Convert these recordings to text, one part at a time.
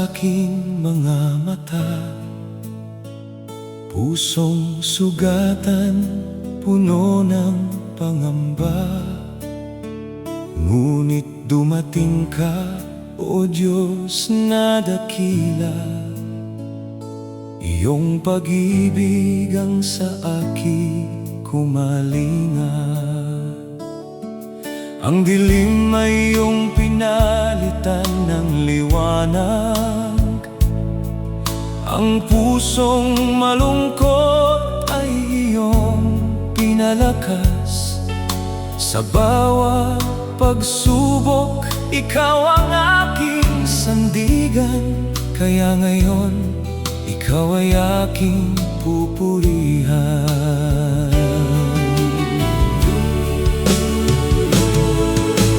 aking mga mata, pusong sugatan, puno ng pangamba. Ngunit dumating ka, O Diyos na dakila. Iyong pag-ibig ang sa akin kumalinga. Ang dilim ay iyong pinalitan ng liwanag. Ang pusong malungkot ay iyong pinalakas. Sa bawat pagsubok, ikaw ang aking sandigan. Kaya ngayon, ikaw ay aking pupurihan.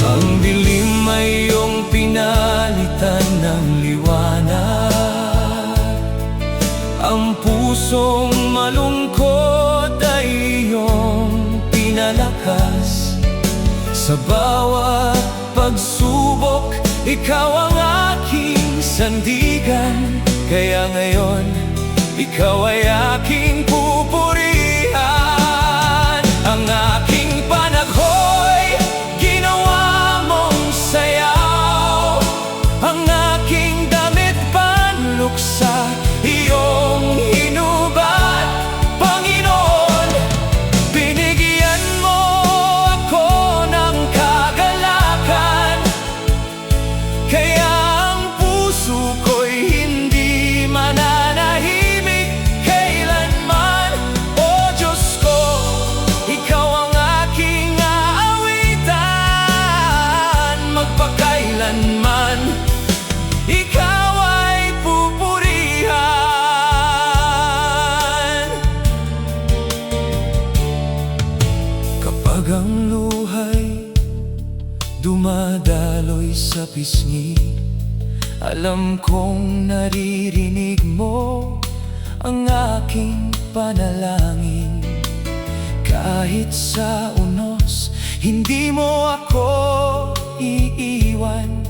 Ang dilim ay iyong pinalitan ng liwanag. Ang pusong malungkot ay iyong pinalakas. Sa bawat pagsubok, ikaw ang aking sandigan. Kaya ngayon, ikaw ay aking pupurihan. Ang aking panagho'y ginawa mong sayaw. Ang aking damit panluksa, iyong hinubad, Panginoon. Binigyan mo ako ng kagalakan. Kaya ang puso ko'y hindi mananahimik kailanman. O Diyos ko, ikaw ang aking aawitan. Magpakailanman, ikaw ay pupurihan. Kapag ang luhay dumadaloy sa pisngi, alam kong naririnig mo ang aking panalangin. Kahit sa unos, hindi mo ako iiwan.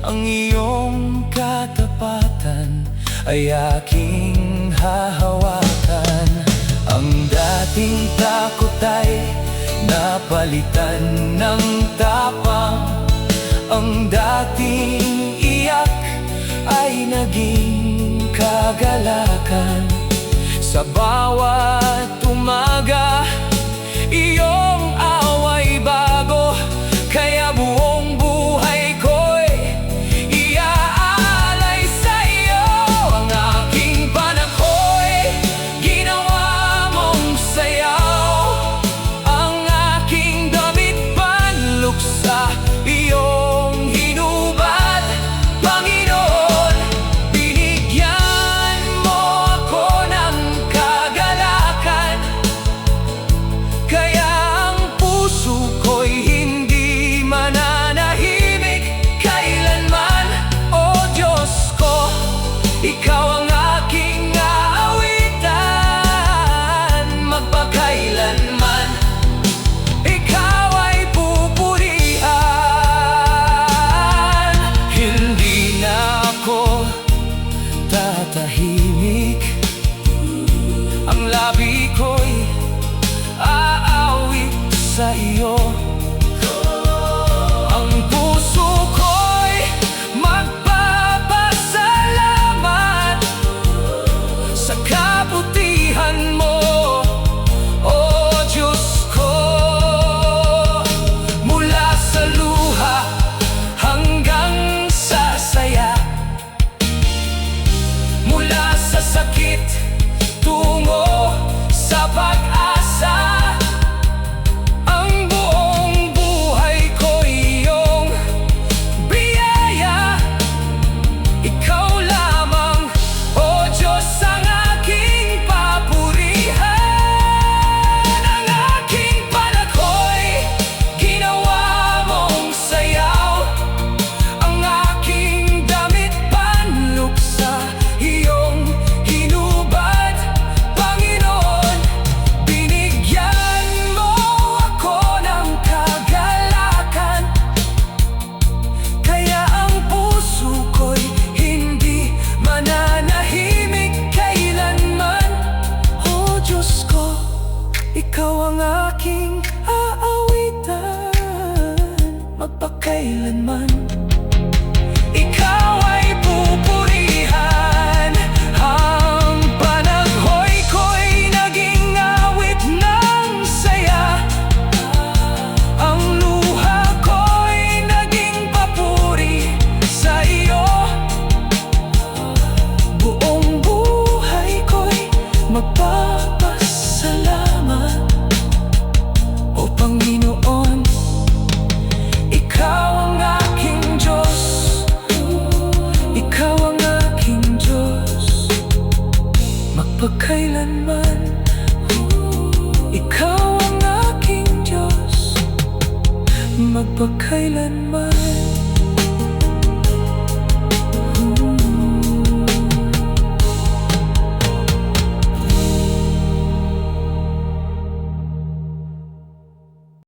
Ang iyong katapatan ay aking hahawakan. Ang dating takot ay napalitan ng tapang. Ang dating iyak ay naging kagalakan. Sa bawat umaga, iyong away bago. Kaya buong buhay ko'y iaalay sa iyo. Ang aking panagho'y ginawa mong sayaw. Ang aking damit panluksa, iyong hinubad, Panginoon. Binigyan mo ako ng kagalakan. Kaya ang puso ko'y hindi mananahimik kailanman. O Diyos ko, ikaw ang aking aawitan. Magpakailanman, ikaw ay pupurihan. Hindi na ako tatahimik. Ang labi ko'y aawit sa iyo. Ang puso ko'y magpapasalamat sa kabutihan mo, O Diyos ko. Mula sa luha hanggang sa saya, mula sa sakit tungo sa pag-asa, ang buong pagkailanman.